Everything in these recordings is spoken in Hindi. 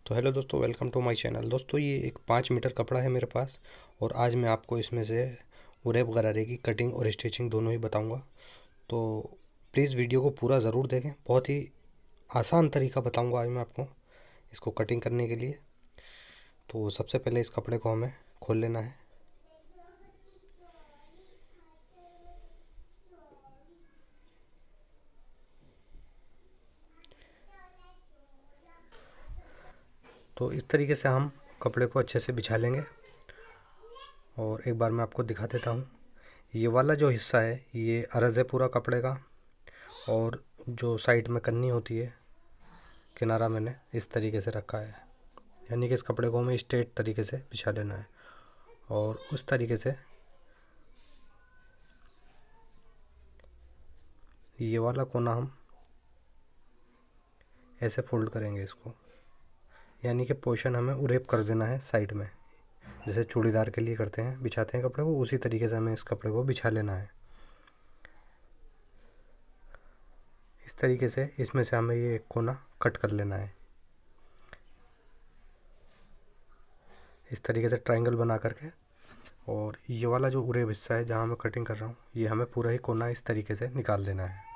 तो हेलो दोस्तों, वेलकम टू माय चैनल। दोस्तों ये एक 5 मीटर कपड़ा है मेरे पास और आज मैं आपको इसमें से उरेब गरारे की कटिंग और स्टिचिंग दोनों ही बताऊंगा। तो प्लीज़ वीडियो को पूरा ज़रूर देखें। बहुत ही आसान तरीका बताऊंगा आज मैं आपको इसको कटिंग करने के लिए। तो सबसे पहले इस कपड़े को हमें खोल लेना है। तो इस तरीके से हम कपड़े को अच्छे से बिछा लेंगे और एक बार मैं आपको दिखा देता हूँ। ये वाला जो हिस्सा है ये अर्ज़ है पूरा कपड़े का, और जो साइड में कन्नी होती है किनारा मैंने इस तरीके से रखा है, यानी कि इस कपड़े को हमें स्ट्रेट तरीके से बिछा लेना है और उस तरीके से ये वाला कोना हम ऐसे फोल्ड करेंगे इसको, यानी कि पोर्शन हमें उरेप कर देना है साइड में, जैसे चूड़ीदार के लिए करते हैं, बिछाते हैं कपड़े को, उसी तरीके से हमें इस कपड़े को बिछा लेना है। इस तरीके से इसमें से हमें ये एक कोना कट कर लेना है, इस तरीके से ट्रायंगल बना करके। और ये वाला जो उरेब हिस्सा है जहाँ मैं कटिंग कर रहा हूँ, ये हमें पूरा ही कोना इस तरीके से निकाल देना है।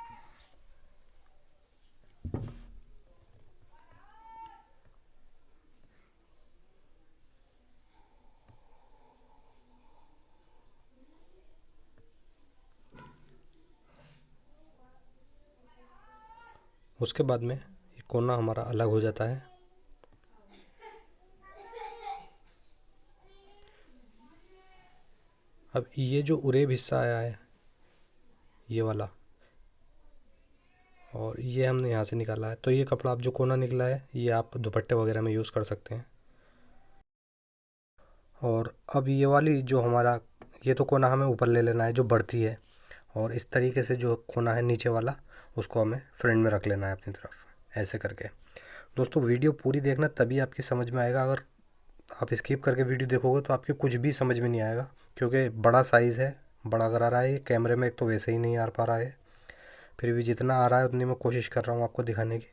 उसके बाद में ये कोना हमारा अलग हो जाता है। अब ये जो उरेब हिस्सा आया है ये वाला, और ये हमने यहाँ से निकाला है, तो ये कपड़ा अब जो कोना निकला है ये आप दुपट्टे वगैरह में यूज़ कर सकते हैं। और अब ये वाली जो हमारा ये तो कोना हमें ऊपर ले लेना है जो बढ़ती है, और इस तरीके से जो कोना है नीचे वाला उसको हमें फ्रंट में रख लेना है अपनी तरफ, ऐसे करके। दोस्तों वीडियो पूरी देखना, तभी आपकी समझ में आएगा। अगर आप स्किप करके वीडियो देखोगे तो आपके कुछ भी समझ में नहीं आएगा, क्योंकि बड़ा साइज़ है, बड़ा करा रहा है ये कैमरे में, एक तो वैसे ही नहीं आ पा रहा है, फिर भी जितना आ रहा है उतनी मैं कोशिश कर रहा हूँ आपको दिखाने की।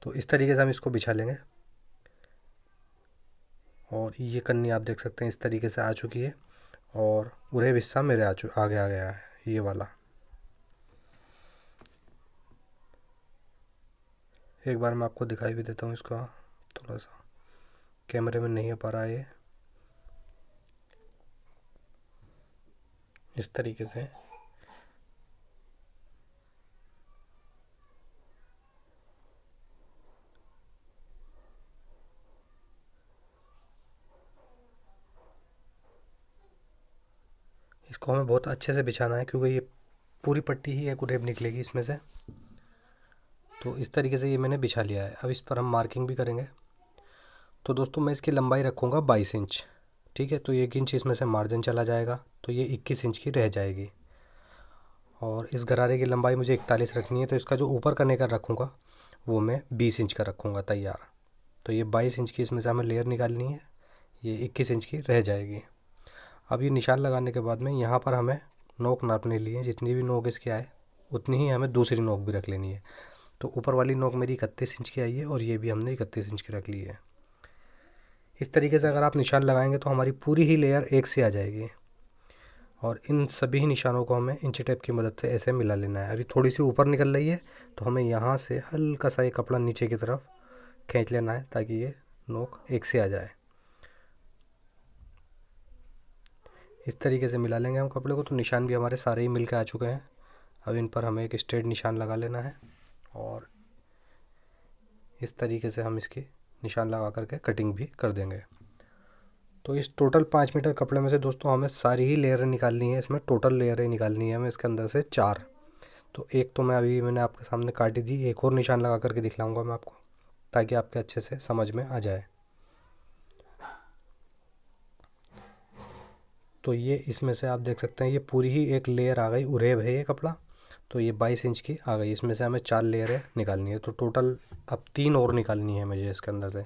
तो इस तरीके से हम इसको बिछा लेंगे और ये कन्नी आप देख सकते हैं इस तरीके से आ चुकी है, और उरेब हिस्सा मेरे आगे आ गया है ये वाला। एक बार मैं आपको दिखाई भी देता हूँ इसका, थोड़ा सा कैमरे में नहीं आ पा रहा है ये, इस तरीके से। इसको हमें बहुत अच्छे से बिछाना है, क्योंकि ये पूरी पट्टी ही एक उरेब निकलेगी इसमें से। तो इस तरीके से ये मैंने बिछा लिया है। अब इस पर हम मार्किंग भी करेंगे। तो दोस्तों मैं इसकी लंबाई रखूँगा 22 इंच, ठीक है। तो 1 इंच इसमें से मार्जिन चला जाएगा, तो ये 21 इंच की रह जाएगी। और इस गरारे की लंबाई मुझे 41 रखनी है, तो इसका जो ऊपर का नेकर रखूँगा वो मैं 20 इंच का रखूँगा तैयार। तो ये 22 इंच की इसमें से हमें लेयर निकालनी है, ये 21 इंच की रह जाएगी। अब ये निशान लगाने के बाद में यहाँ पर हमें नोक नापने लिए, जितनी भी नोक इसकी आए उतनी ही हमें दूसरी नोक भी रख लेनी है। तो ऊपर वाली नोक मेरी 31 इंच की आई है और ये भी हमने 31 इंच की रख ली है। इस तरीके से अगर आप निशान लगाएंगे तो हमारी पूरी ही लेयर एक से आ जाएगी। और इन सभी निशानों को हमें इंची टेप की मदद से ऐसे मिला लेना है। अभी थोड़ी सी ऊपर निकल रही है, तो हमें यहाँ से हल्का सा ये कपड़ा नीचे की तरफ खींच लेना है, ताकि ये नोक एक से आ जाए। इस तरीके से मिला लेंगे हम कपड़े को। तो निशान भी हमारे सारे ही मिल के आ चुके हैं। अब इन पर हमें एक स्ट्रेट निशान लगा लेना है, और इस तरीके से हम इसकी निशान लगा करके कटिंग भी कर देंगे। तो इस टोटल 5 मीटर कपड़े में से दोस्तों हमें सारी ही लेयरें निकालनी है, इसमें टोटल लेयरें निकालनी है हमें इसके अंदर से 4। तो एक तो मैंने आपके सामने काटी थी, एक और निशान लगा करके दिखलाऊंगा मैं आपको, ताकि आपके अच्छे से समझ में आ जाए। तो ये इसमें से आप देख सकते हैं ये पूरी ही एक लेयर आ गई, उरेब है ये कपड़ा। तो ये 22 इंच की आ गई, इसमें से हमें 4 लेयरें निकालनी है। तो टोटल अब 3 और निकालनी है मुझे इसके अंदर से।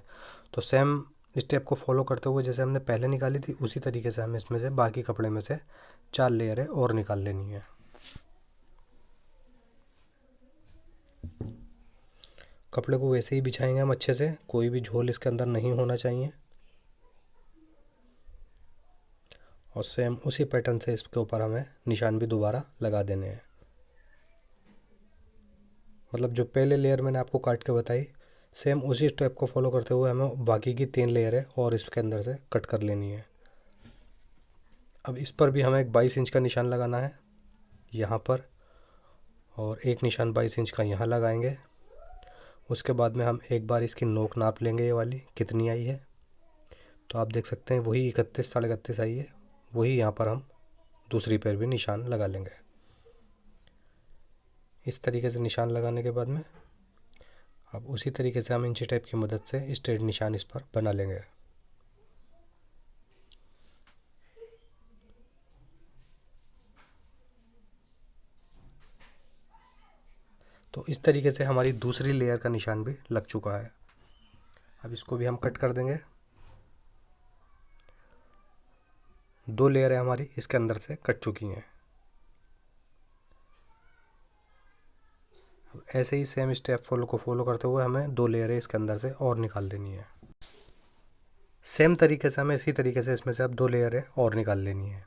तो सेम स्टेप को फॉलो करते हुए जैसे हमने पहले निकाली थी, उसी तरीके से हमें इसमें से बाकी कपड़े में से 4 लेयरें और निकाल लेनी है। कपड़े को वैसे ही बिछाएंगे हम अच्छे से, कोई भी झोल इसके अंदर नहीं होना चाहिए। और सेम उसी पैटर्न से इसके ऊपर हमें निशान भी दोबारा लगा देने हैं। मतलब जो पहले लेयर मैंने आपको काट के बताई, सेम उसी स्टेप को फॉलो करते हुए हमें बाकी की 3 लेयर है और इसके अंदर से कट कर लेनी है। अब इस पर भी हमें एक 22 इंच का निशान लगाना है यहाँ पर, और एक निशान 22 इंच का यहाँ लगाएंगे। उसके बाद में हम एक बार इसकी नोक नाप लेंगे, ये वाली कितनी आई है। तो आप देख सकते हैं वही 31 साढ़े 31 आई है। वही यहाँ पर हम दूसरी पैर भी निशान लगा लेंगे। इस तरीके से निशान लगाने के बाद में अब उसी तरीके से हम इंची टेप की मदद से स्ट्रेट निशान इस पर बना लेंगे। तो इस तरीके से हमारी दूसरी लेयर का निशान भी लग चुका है। अब इसको भी हम कट कर देंगे। 2 लेयर है हमारी इसके अंदर से कट चुकी हैं। अब ऐसे ही सेम स्टेप फॉलो करते हुए हमें 2 लेयर है इसके अंदर से और निकाल देनी है। सेम तरीके से हमें इसी तरीके से इसमें से अब 2 लेयर है और निकाल लेनी है।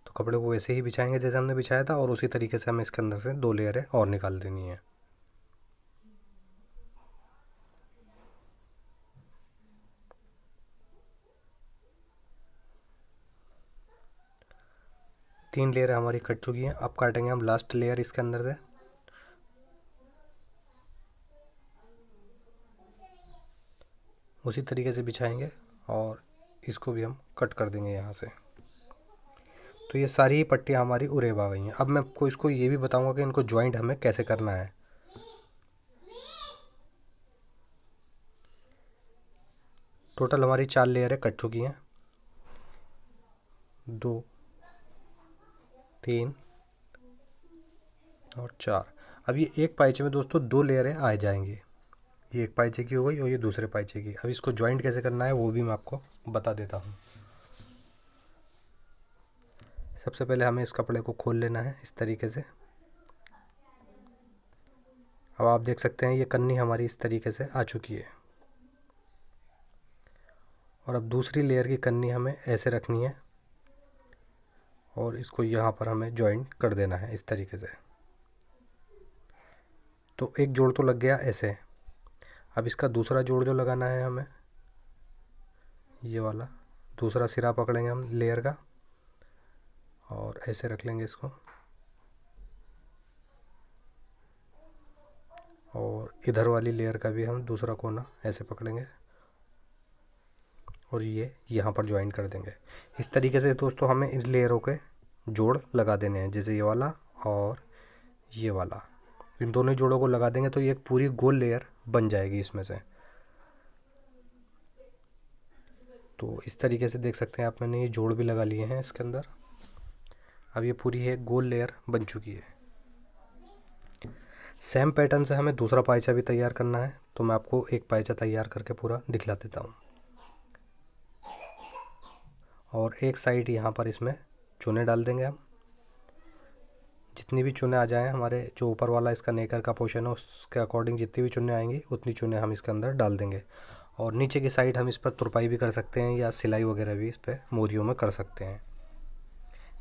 तो कपड़े को वैसे ही बिछाएंगे जैसे हमने बिछाया था, और उसी तरीके से हमें इसके अंदर से 2 लेयर है और निकाल देनी है। तीन लेयर हमारी कट चुकी हैं। अब काटेंगे हम लास्ट लेयर इसके अंदर से। उसी तरीके से बिछाएंगे और इसको भी हम कट कर देंगे यहाँ से। तो ये सारी ही पट्टियाँ हमारी उरेब आ गई हैं। अब मैं आपको इसको ये भी बताऊंगा कि इनको ज्वाइंट हमें कैसे करना है। टोटल हमारी 4 लेयरें कट चुकी हैं, 2 3 और 4। अब ये एक पाइचे में दोस्तों 2 लेयरें आ जाएंगी। ये एक पाइचे की हो गई और ये दूसरे पाइचे की। अब इसको ज्वाइंट कैसे करना है वो भी मैं आपको बता देता हूँ। सबसे पहले हमें इस कपड़े को खोल लेना है इस तरीके से। अब आप देख सकते हैं ये कन्नी हमारी इस तरीके से आ चुकी है। और अब दूसरी लेयर की कन्नी हमें ऐसे रखनी है और इसको यहाँ पर हमें जॉइंट कर देना है इस तरीके से। तो एक जोड़ तो लग गया ऐसे। अब इसका दूसरा जोड़ जो लगाना है हमें, ये वाला दूसरा सिरा पकड़ेंगे हम लेयर का और ऐसे रख लेंगे इसको, और इधर वाली लेयर का भी हम दूसरा कोना ऐसे पकड़ेंगे और ये यहाँ पर ज्वाइन कर देंगे। इस तरीके से दोस्तों हमें इन लेयरों के जोड़ लगा देने हैं, जैसे ये वाला और ये वाला। इन दोनों जोड़ों को लगा देंगे तो ये एक पूरी गोल लेयर बन जाएगी इसमें से। तो इस तरीके से देख सकते हैं आप, मैंने ये जोड़ भी लगा लिए हैं इसके अंदर। अब ये पूरी है गोल लेयर बन चुकी है। सेम पैटर्न से हमें दूसरा पाइचा भी तैयार करना है, तो मैं आपको एक पाइचा तैयार करके पूरा दिखला देता हूँ। और एक साइड यहाँ पर इसमें चूने डाल देंगे हम। जितनी भी चूने आ जाएं, हमारे जो ऊपर वाला इसका नेकर का पोर्शन है उसके अकॉर्डिंग जितनी भी चूने आएंगी उतनी चूने हम इसके अंदर डाल देंगे। और नीचे की साइड हम इस पर तुरपाई भी कर सकते हैं या सिलाई वगैरह भी इस पर मोरियों में कर सकते हैं।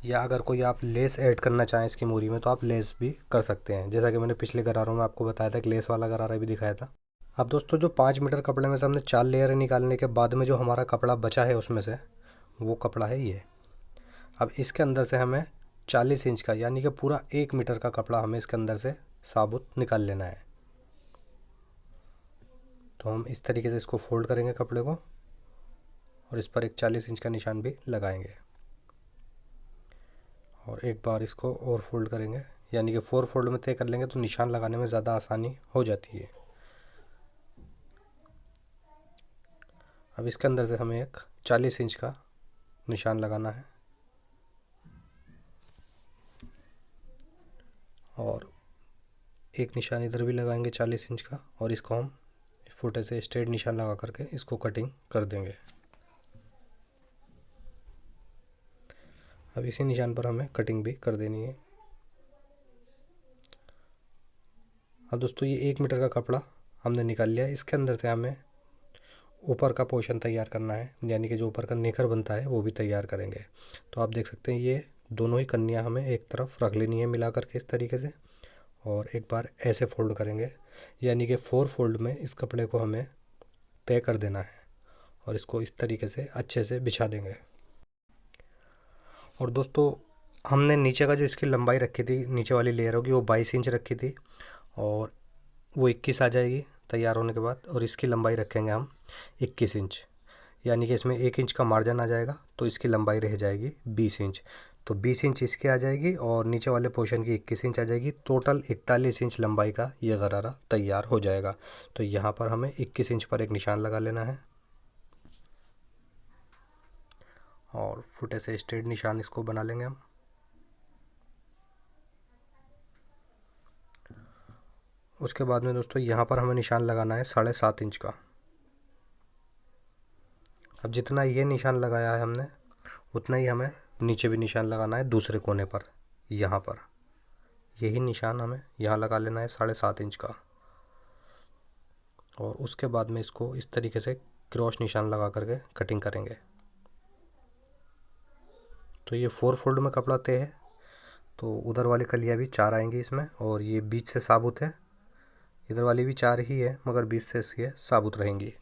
या अगर कोई आप लेस ऐड करना चाहें इसकी मोरी में तो आप लेस भी कर सकते हैं, जैसा कि मैंने पिछले गरारों में आपको बताया था कि लेस वाला गरारा भी दिखाया था। अब दोस्तों जो 5 मीटर कपड़े में से हमने 4 लेयर निकालने के बाद में जो हमारा कपड़ा बचा है उसमें से वो कपड़ा है ये। अब इसके अंदर से हमें 40 इंच का यानी कि पूरा 1 मीटर का कपड़ा हमें इसके अंदर से साबुत निकाल लेना है। तो हम इस तरीके से इसको फोल्ड करेंगे कपड़े को और इस पर एक 40 इंच का निशान भी लगाएंगे और एक बार इसको और फोल्ड करेंगे, यानी कि 4 फोल्ड में तय कर लेंगे तो निशान लगाने में ज़्यादा आसानी हो जाती है। अब इसके अंदर से हमें एक 40 इंच का निशान लगाना है और एक निशान इधर भी लगाएंगे 40 इंच का, और इसको हम फुटे से स्ट्रेट निशान लगा करके इसको कटिंग कर देंगे। अब इसी निशान पर हमें कटिंग भी कर देनी है। अब दोस्तों ये 1 मीटर का कपड़ा हमने निकाल लिया। इसके अंदर से हमें ऊपर का पोर्शन तैयार करना है, यानी कि जो ऊपर का नेकर बनता है वो भी तैयार करेंगे। तो आप देख सकते हैं ये दोनों ही कन्नियाँ हमें एक तरफ रख लेनी है मिला करके इस तरीके से, और एक बार ऐसे फोल्ड करेंगे, यानी कि 4 फोल्ड में इस कपड़े को हमें तय कर देना है और इसको इस तरीके से अच्छे से बिछा देंगे। और दोस्तों हमने नीचे का जो इसकी लंबाई रखी थी, नीचे वाली लेयर होगी, वो 22 इंच रखी थी और वो 21 आ जाएगी तैयार होने के बाद। और इसकी लंबाई रखेंगे हम 21 इंच, यानी कि इसमें 1 इंच का मार्जिन आ जाएगा, तो इसकी लंबाई रह जाएगी 20 इंच। तो 20 इंच इसकी आ जाएगी और नीचे वाले पोर्शन की 21 इंच आ जाएगी। टोटल 41 इंच लंबाई का ये गरारा तैयार हो जाएगा। तो यहाँ पर हमें 21 इंच पर एक निशान लगा लेना है और फुटे से स्ट्रेट निशान इसको बना लेंगे हम। उसके बाद में दोस्तों यहाँ पर हमें निशान लगाना है 7.5 इंच का। अब जितना ये निशान लगाया है हमने, उतना ही हमें नीचे भी निशान लगाना है दूसरे कोने पर। यहाँ पर यही निशान हमें यहाँ लगा लेना है 7.5 इंच का। और उसके बाद में इसको इस तरीके से क्रॉस निशान लगा करके कटिंग करेंगे। तो ये 4 फोल्ड में कपड़ा तय है, तो उधर वाली कलियाँ भी 4 आएंगी इसमें, और ये बीच से साबुत है। इधर वाली भी 4 ही है, मगर बीच से ये साबुत रहेंगी।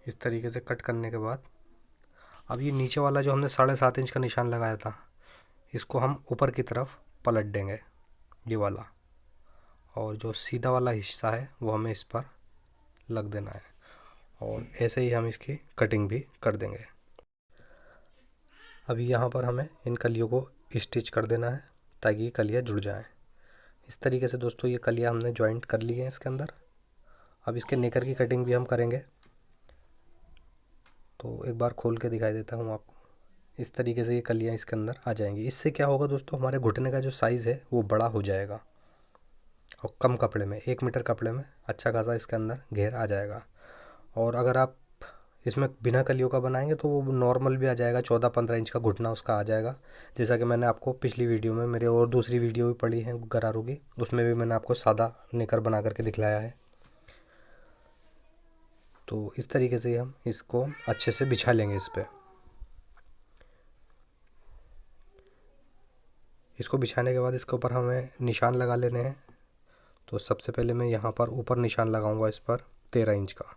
इस तरीके से कट करने के बाद अब ये नीचे वाला जो हमने 7.5 इंच का निशान लगाया था, इसको हम ऊपर की तरफ पलट देंगे ये वाला, और जो सीधा वाला हिस्सा है वो हमें इस पर लग देना है। और ऐसे ही हम इसकी कटिंग भी कर देंगे। अभी यहाँ पर हमें इन कलियों को स्टिच कर देना है ताकि ये कलियाँ जुड़ जाएं। इस तरीके से दोस्तों ये कलियाँ हमने जॉइंट कर ली हैं इसके अंदर। अब इसके नेकर की कटिंग भी हम करेंगे, तो एक बार खोल के दिखाई देता हूँ आपको। इस तरीके से ये कलियाँ इसके अंदर आ जाएंगी। इससे क्या होगा दोस्तों, हमारे घुटने का जो साइज़ है वो बड़ा हो जाएगा और कम कपड़े में, 1 मीटर कपड़े में अच्छा खासा इसके अंदर घेर आ जाएगा। और अगर आप इसमें बिना कलियों का बनाएंगे तो वो नॉर्मल भी आ जाएगा, 14-15 इंच का घुटना उसका आ जाएगा। जैसा कि मैंने आपको पिछली वीडियो में, मेरे और दूसरी वीडियो भी पड़ी है गरारों की, उसमें भी मैंने आपको सादा नेकर बना करके दिखलाया है। तो इस तरीके से हम इसको अच्छे से बिछा लेंगे इस पर। इसको बिछाने के बाद इसके ऊपर हमें निशान लगा लेने हैं। तो सबसे पहले मैं यहाँ पर ऊपर निशान लगाऊंगा इस पर 13 इंच का।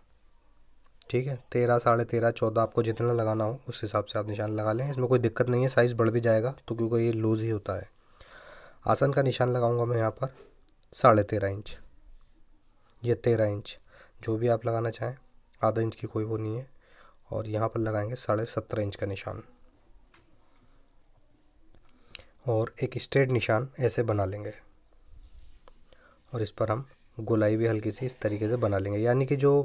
ठीक है, 13, 13.5, 14, आपको जितना लगाना हो उस हिसाब से आप निशान लगा लें। इसमें कोई दिक्कत नहीं है, साइज़ बढ़ भी जाएगा तो, क्योंकि ये लूज़ ही होता है। आसन का निशान लगाऊंगा मैं यहाँ पर 13.5 इंच, ये 13 इंच, जो भी आप लगाना चाहें, आधा इंच की कोई वो नहीं है। और यहाँ पर लगाएंगे 17.5 इंच का निशान, और एक स्ट्रेट निशान ऐसे बना लेंगे। और इस पर हम गोलाई भी हल्की सी इस तरीके से बना लेंगे, यानी कि जो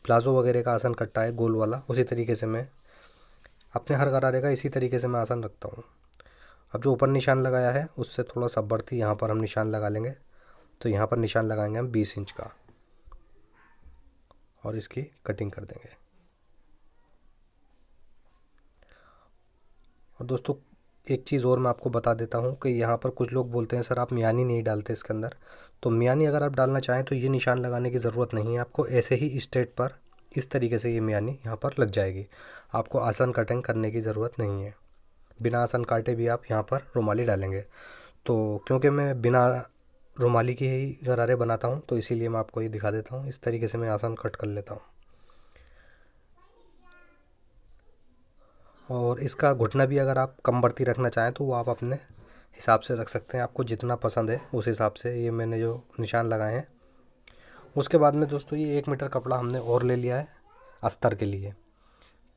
प्लाज़ो वगैरह का आसन कट्टा है गोल वाला, उसी तरीके से मैं अपने हर गरारे का इसी तरीके से मैं आसन रखता हूँ। अब जो ऊपर निशान लगाया है उससे थोड़ा सा बढ़ती यहाँ पर हम निशान लगा लेंगे। तो यहाँ पर निशान लगाएंगे हम 20 इंच का और इसकी कटिंग कर देंगे। और दोस्तों एक चीज़ और मैं आपको बता देता हूँ कि यहाँ पर कुछ लोग बोलते हैं सर आप मियानी नहीं डालते इसके अंदर। तो मियानी अगर आप डालना चाहें तो ये निशान लगाने की ज़रूरत नहीं है आपको, ऐसे ही स्ट्रेट पर इस तरीके से ये मियानी यहाँ पर लग जाएगी। आपको आसन कटिंग करने की ज़रूरत नहीं है। बिना आसन काटे भी आप यहाँ पर रुमाली डालेंगे। तो क्योंकि मैं बिना रुमाली की ही गरारे बनाता हूँ तो इसीलिए मैं आपको ये दिखा देता हूँ। इस तरीके से मैं आसन कट कर लेता हूँ। और इसका घुटना भी अगर आप कम बढ़ती रखना चाहें तो वो आप अपने हिसाब से रख सकते हैं, आपको जितना पसंद है उस हिसाब से। ये मैंने जो निशान लगाए हैं। उसके बाद में दोस्तों ये 1 मीटर कपड़ा हमने और ले लिया है अस्तर के लिए।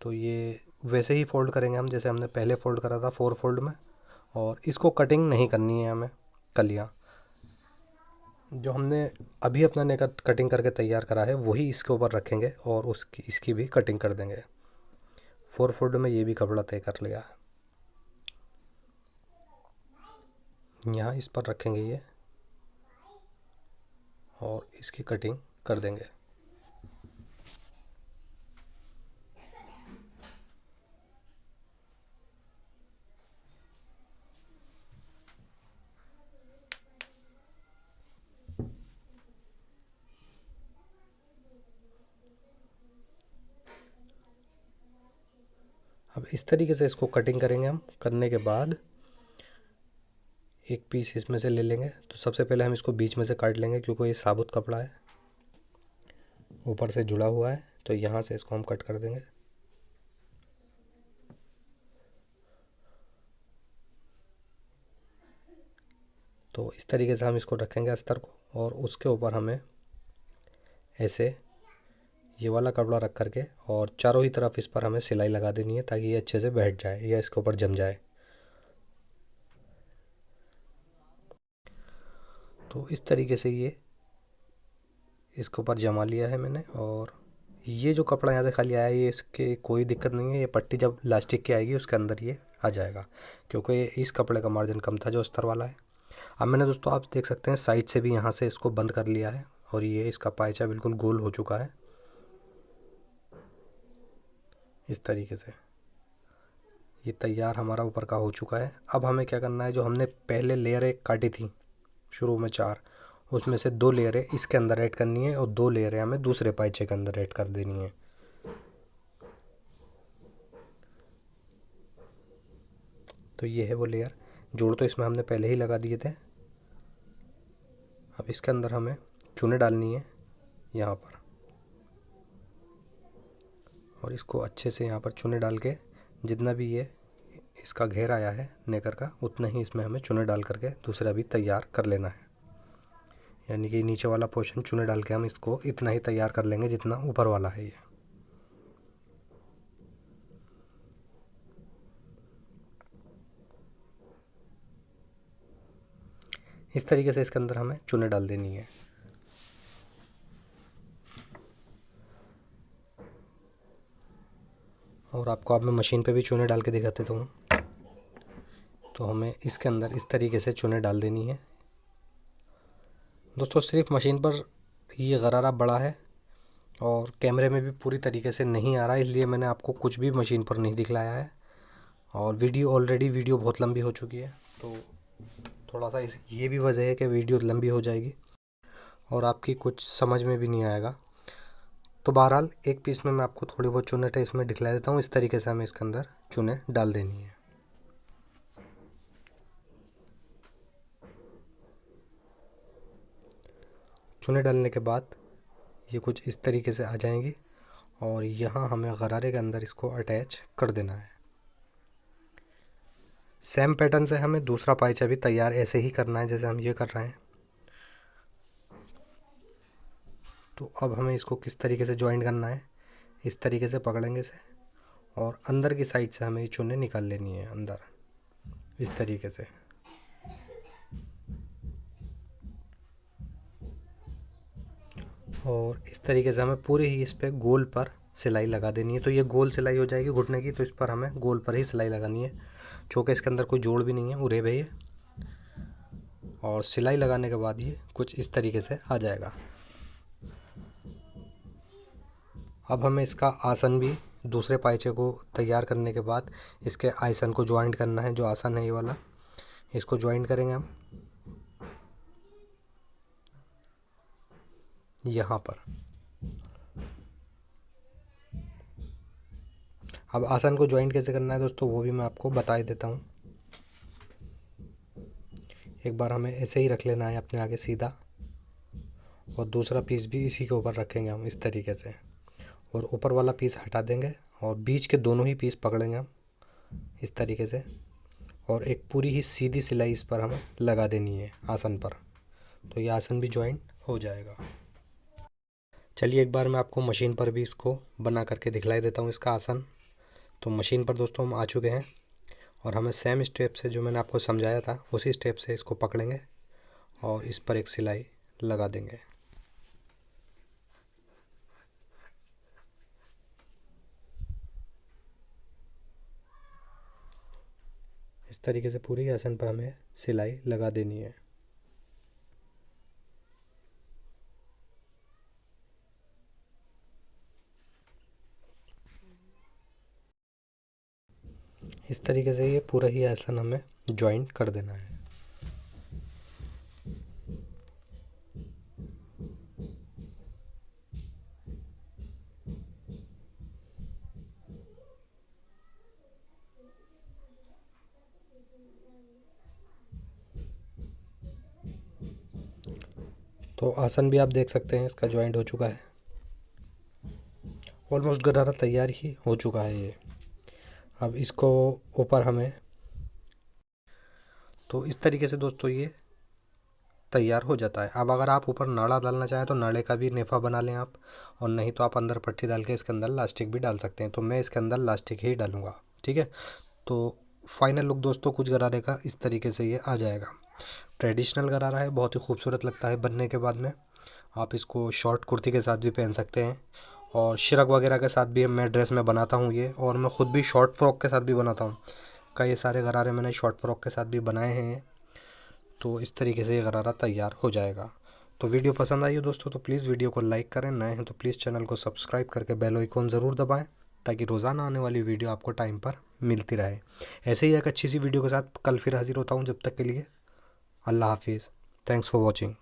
तो ये वैसे ही फ़ोल्ड करेंगे हम जैसे हमने पहले फ़ोल्ड करा था 4 फोल्ड में। और इसको कटिंग नहीं करनी है हमें, कलियाँ जो हमने अभी अपना नेकर कटिंग करके तैयार करा है वही इसके ऊपर रखेंगे और इसकी भी कटिंग कर देंगे। 4 फोल्ड में ये भी कपड़ा तय कर लिया है, यहाँ इस पर रखेंगे ये और इसकी कटिंग कर देंगे। अब इस तरीके से इसको कटिंग करेंगे हम। करने के बाद एक पीस इसमें से ले लेंगे। तो सबसे पहले हम इसको बीच में से काट लेंगे, क्योंकि ये साबुत कपड़ा है, ऊपर से जुड़ा हुआ है, तो यहाँ से इसको हम कट कर देंगे। तो इस तरीके से हम इसको रखेंगे अस्तर को, और उसके ऊपर हमें ऐसे ये वाला कपड़ा रख करके और चारों ही तरफ इस पर हमें सिलाई लगा देनी है, ताकि ये अच्छे से बैठ जाए या इसके ऊपर जम जाए। तो इस तरीके से ये इसके ऊपर जमा लिया है मैंने। और ये जो कपड़ा यहाँ से खाली आया है, ये इसके कोई दिक्कत नहीं है, ये पट्टी जब इलास्टिक की आएगी उसके अंदर ये आ जाएगा, क्योंकि इस कपड़े का मार्जिन कम था जो अस्तर वाला है। अब मैंने दोस्तों आप देख सकते हैं साइड से भी यहाँ से इसको बंद कर लिया है, और ये इसका पायचा बिल्कुल गोल हो चुका है इस तरीके से। ये तैयार हमारा ऊपर का हो चुका है। अब हमें क्या करना है, जो हमने पहले लेयरें काटी थी शुरू में 4, उसमें से 2 लेयरें इसके अंदर ऐड करनी है, और 2 लेयरें हमें दूसरे पायचे के अंदर ऐड कर देनी है। तो ये है वो लेयर। जोड़ तो इसमें हमने पहले ही लगा दिए थे। अब इसके अंदर हमें चुने डालनी है यहाँ पर, और इसको अच्छे से यहाँ पर चुने डाल के जितना भी ये इसका घेर आया है नेकर का, उतना ही इसमें हमें चुने डाल करके दूसरा भी तैयार कर लेना है। यानी कि नीचे वाला पोर्शन चुने डाल के हम इसको इतना ही तैयार कर लेंगे जितना ऊपर वाला है ये। इस तरीके से इसके अंदर हमें चुने डाल देनी है। और आपको अब मैं मशीन पे भी चुने डाल के दिखा देता हूँ। तो हमें इसके अंदर इस तरीके से चुने डाल देनी है। दोस्तों सिर्फ मशीन पर ये गरारा बड़ा है और कैमरे में भी पूरी तरीके से नहीं आ रहा, इसलिए मैंने आपको कुछ भी मशीन पर नहीं दिखलाया है। और वीडियो बहुत लंबी हो चुकी है, तो थोड़ा सा ये भी वजह है कि वीडियो लंबी हो जाएगी और आपकी कुछ समझ में भी नहीं आएगा। तो बहरहाल एक पीस में मैं आपको थोड़ी बहुत चुने इसमें दिखला देता हूँ। इस तरीके से हमें इसके अंदर चुने डाल देनी है। चुने डालने के बाद ये कुछ इस तरीके से आ जाएंगी, और यहाँ हमें गरारे के अंदर इसको अटैच कर देना है। सेम पैटर्न से हमें दूसरा पायचा भी तैयार ऐसे ही करना है जैसे हम ये कर रहे हैं। तो अब हमें इसको किस तरीके से ज्वाइन करना है, इस तरीके से पकड़ेंगे इसे, और अंदर की साइड से हमें ये चुने निकाल लेनी है अंदर इस तरीके से। और इस तरीके से हमें पूरी ही इस पर गोल पर सिलाई लगा देनी है। तो ये गोल सिलाई हो जाएगी घुटने की, तो इस पर हमें गोल पर ही सिलाई लगानी है, चूँकि इसके अंदर कोई जोड़ भी नहीं है, उरे भैया। और सिलाई लगाने के बाद ये कुछ इस तरीके से आ जाएगा। अब हमें इसका आसन भी दूसरे पायचे को तैयार करने के बाद इसके आसन को ज्वाइंट करना है। जो आसन है ये वाला, इसको ज्वाइंट करेंगे हम यहाँ पर। अब आसन को ज्वाइंट कैसे करना है दोस्तों, वो भी मैं आपको बता ही देता हूँ। एक बार हमें ऐसे ही रख लेना है अपने आगे सीधा, और दूसरा पीस भी इसी के ऊपर रखेंगे हम इस तरीके से, और ऊपर वाला पीस हटा देंगे और बीच के दोनों ही पीस पकड़ेंगे हम इस तरीके से, और एक पूरी ही सीधी सिलाई इस पर हमें लगा देनी है आसन पर। तो ये आसन भी ज्वाइंट हो जाएगा। चलिए एक बार मैं आपको मशीन पर भी इसको बना करके दिखलाई देता हूँ इसका आसन। तो मशीन पर दोस्तों हम आ चुके हैं, और हमें सेम स्टेप से जो मैंने आपको समझाया था उसी स्टेप से इसको पकड़ेंगे और इस पर एक सिलाई लगा देंगे। इस तरीके से पूरी आसन पर हमें सिलाई लगा देनी है। इस तरीके से ये पूरा ही आसन हमें ज्वाइंट कर देना है। तो आसन भी आप देख सकते हैं, इसका जॉइंट हो चुका है। ऑलमोस्ट गरारा तैयार ही हो चुका है ये। अब इसको ऊपर हमें, तो इस तरीके से दोस्तों ये तैयार हो जाता है। अब अगर आप ऊपर नाड़ा डालना चाहें तो नाड़े का भी नेफा बना लें आप, और नहीं तो आप अंदर पट्टी डाल के इसके अंदर लास्टिक भी डाल सकते हैं। तो मैं इसके अंदर लास्टिक ही डालूँगा, ठीक है। तो फाइनल लुक दोस्तों कुछ गरारे का इस तरीके से ये आ जाएगा। ट्रेडिशनल गरारा है, बहुत ही खूबसूरत लगता है बनने के बाद में। आप इसको शॉर्ट कुर्ती के साथ भी पहन सकते हैं, और शिरक वगैरह के साथ भी मैं ड्रेस में बनाता हूँ ये, और मैं ख़ुद भी शॉर्ट फ्रॉक के साथ भी बनाता हूँ। कई सारे गरारे मैंने शॉर्ट फ्रॉक के साथ भी बनाए हैं। तो इस तरीके से ये गरारा तैयार हो जाएगा। तो वीडियो पसंद आई हो दोस्तों तो प्लीज़ वीडियो को लाइक करें, नए हैं तो प्लीज़ चैनल को सब्सक्राइब करके बेल आइकॉन ज़रूर दबाएं, ताकि रोज़ाना आने वाली वीडियो आपको टाइम पर मिलती रहे। ऐसे ही एक अच्छी सी वीडियो के साथ कल फिर हाजिर होता हूँ। जब तक के लिए अल्लाह हाफिज़। Thanks for watching.